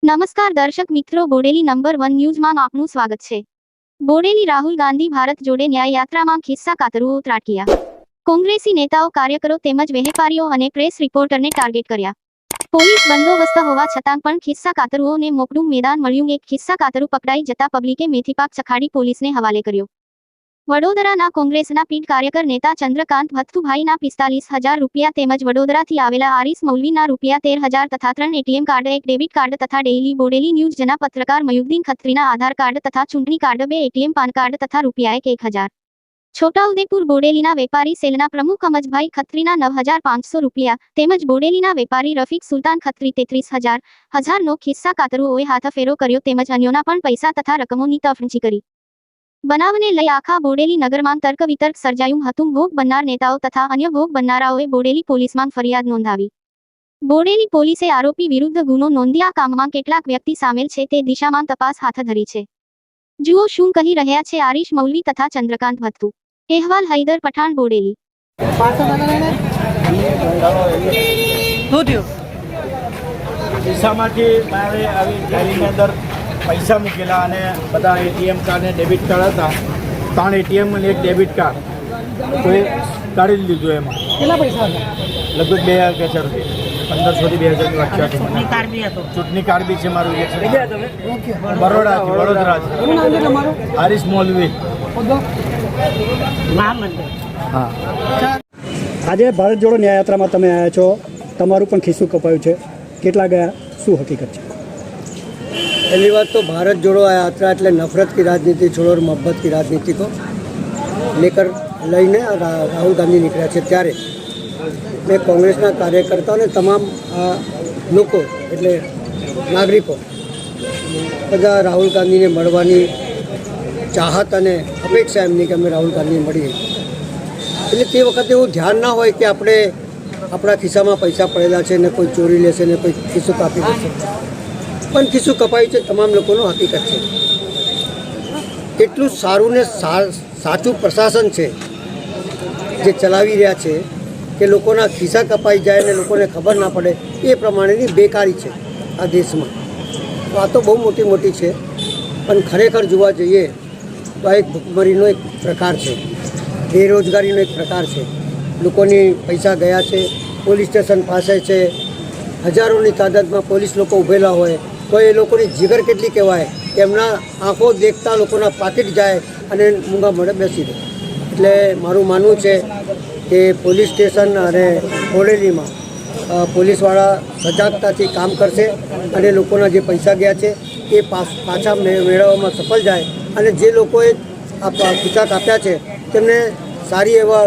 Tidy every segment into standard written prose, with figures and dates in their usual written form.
નમસ્કાર દર્શક મિત્રો, બોડેલી નંબર 1 ન્યૂઝમાં આપનું સ્વાગત છે। બોડેલી રાહુલ ગાંધી ભારત જોડે ન્યાય યાત્રામાં ખિસ્સા કાતરુઓ ત્રાટક્યા। કોંગ્રેસી નેતાઓ, કાર્યકરો તેમજ વેપારીઓ અને પ્રેસ રિપોર્ટરને ટાર્ગેટ કર્યા। પોલીસ બંદોબસ્ત હોવા છતાં પણ ખિસ્સા કાતરુઓને મોકળું મેદાન મળ્યું। એક ખિસ્સા કાતરુ પકડાઈ જતા પબ્લિકે મેથીપાક ચખાડી પોલીસને હવાલે કર્યો। વડોદરાના કોંગ્રેસના પીઢ કાર્યકર નેતા ચંદ્રકાંત ભથ્થુભાઈના 45,000 રૂપિયા તેમજ વડોદરાથી આવેલા આરિસ મૌલવીના રૂપિયા 13,000 તથા 3 એટીએમ કાર્ડ, એક ડેબિટ કાર્ડ તથા ડેઇલી બોડેલી ન્યૂઝના પત્રકાર મયુદ્દીન ખત્રીના આધાર કાર્ડ તથા ચૂંટણી કાર્ડ, 2 એટીએમ પાન કાર્ડ તથા રૂપિયા 1,000। છોટાઉદેપુર બોડેલીના વેપારી સેલના પ્રમુખ અમજભાઈ ખત્રીના 9,500 રૂપિયા તેમજ બોડેલીના વેપારી રફીક સુલતાન ખત્રી 33,000 નો ખિસ્સા કાતરુઓએ હાથફેરો કર્યો તેમજ અન્યોના પણ પૈસા તથા રકમોની તફણચી કરી। બનાવને લઈ આખા બોડેલી નગરમાં તર્ક વિતર્ક સર્જાયું હતું। ભોગ બનનાર નેતાઓ તથા અન્ય ભોગ બનનારાઓએ બોડેલી પોલીસમાં ફરિયાદ નોંધાવી। બોડેલી પોલીસે આરોપી વિરુદ્ધ ગુનો નોંધી આ કામમાં કેટલાક વ્યક્તિ સામેલ છે તે દિશામાં તપાસ હાથ ધરી છે। જુઓ શું કહી રહ્યા છે આરિશ મૌલવી તથા ચંદ્રકાંત ભથ્થુ। અહેવાલ હૈદર પઠાણ, બોડેલી। ખિસ્સામાંથી મારે આવી થેલીની અંદર પૈસા મૂકેલા અને બધા એટીએમ કાર્ડ ને ડેબિટ કાર્ડ હતા। 3 એટીએમ અને 1 ડેબિટ કાર્ડ તો એ કાઢી લીધું। એમાં કેટલા પૈસા હતા? લગભગ 2,000 રૂપિયા, 1,500 થી 2,000 વાંચ્યા છે। ચૂંટણી કાર્ડ બી છે મારું। વડોદરાથી આરિસ મૌલવી। હા, આજે ભારત જોડો ન્યાય યાત્રામાં તમે આવ્યા છો, તમારું પણ ખિસ્સું કપાયું છે, કેટલા ગયા, શું હકીકત છે? पहली बात तो भारत जोड़ो यात्रा એટલે नफरत की राजनीति छोड़ो और मोहब्बत की राजनीति को लेकर લઈને રાહુલ ગાંધી નીકળ્યા છે। ત્યારે મેં કોંગ્રેસના કાર્યકર્તાઓને તમામ લોકો એટલે નાગરિકો બધા રાહુલ ગાંધીને મળવાની ચાહત અને અપેક્ષા એમની કે અમે રાહુલ ગાંધીને મળીએ। એટલે તે વખતે એવું ધ્યાન ના હોય કે આપણે આપણા ખિસ્સામાં પૈસા પડેલા છે ને કોઈ ચોરી લેશે ને કોઈ ખિસ્સું કાપી દેશે, પણ ખિસ્સું કપાયું છે તમામ લોકોનો હકીકત છે। એટલું સારું ને સાચું પ્રશાસન છે જે ચલાવી રહ્યા છે કે લોકોના ખિસ્સા કપાઈ જાય ને લોકોને ખબર ના પડે, એ પ્રમાણેની બેકારી છે આ દેશમાં। વાતો બહુ મોટી મોટી છે, પણ ખરેખર જોવા જઈએ તો આ એક ભૂખમરીનો એક પ્રકાર છે, બેરોજગારીનો એક પ્રકાર છે। લોકોની પૈસા ગયા છે, પોલીસ સ્ટેશન પાસે છે, હજારોની તાદાદમાં પોલીસ લોકો ઊભેલા હોય તો એ લોકોની જીગર કેટલી કહેવાય કે એમના આંખો દેખતા લોકોના પાકીટ જાય અને મૂંગા મોઢે બેસી દે। એટલે મારું માનવું છે કે પોલીસ સ્ટેશન અને બોડેલીમાં પોલીસવાળા સજાગતાથી કામ કરશે અને લોકોના જે પૈસા ગયા છે એ પાછા મેળવવામાં સફળ જાય અને જે લોકોએ આ ખિસ્સા કાપ્યા છે તેમને સારી એવા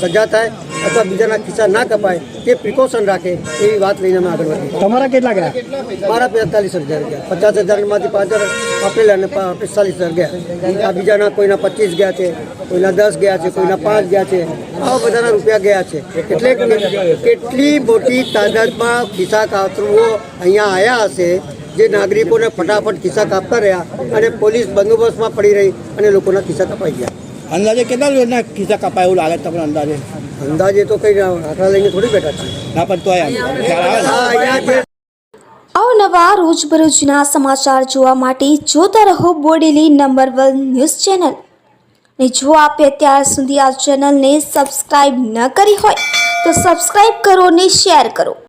સજા થાય અથવા બીજાના ખિસ્સા ના કપાય તે પ્રિકોશન રાખે, એવી વાત લઈને અમે આગળ વધીએ। તમારા કેટલા ગયા? મારા 45,000 ગયા, 50,000માંથી 5,000 વાપરેલા અને 45,000 ગયા। આ બીજાના કોઈના 25 ગયા છે, કોઈના 10 ગયા છે, કોઈના 5 ગયા છે, આવા બધાના રૂપિયા ગયા છે। એટલે કેટલી મોટી તાદાદમાં ખિસ્સા કાતરુઓ અહીંયા આવ્યા હશે જે નાગરિકોને ફટાફટ ખિસ્સા કાપતા રહ્યા અને પોલીસ બંદોબસ્તમાં પડી રહી અને લોકોના ખિસ્સા કપાઈ ગયા। અંદાજે કેટલા લોકોના ખિસ્સા કપાય એવું લાગે તમને? અંદાજે તો કંઈ આંકડા લઈને થોડી બેઠા છે ના, પણ તો અવનવા રોજબરોજના સમાચાર જોવા માટે જોતા રહો બોડેલી નંબર 1 ન્યૂઝ ચેનલ। ને જો આપે અત્યાર સુધી આ ચેનલને સબસ્ક્રાઇબ ન કરી હોય તો સબસ્ક્રાઇબ કરો ને શેર કરો।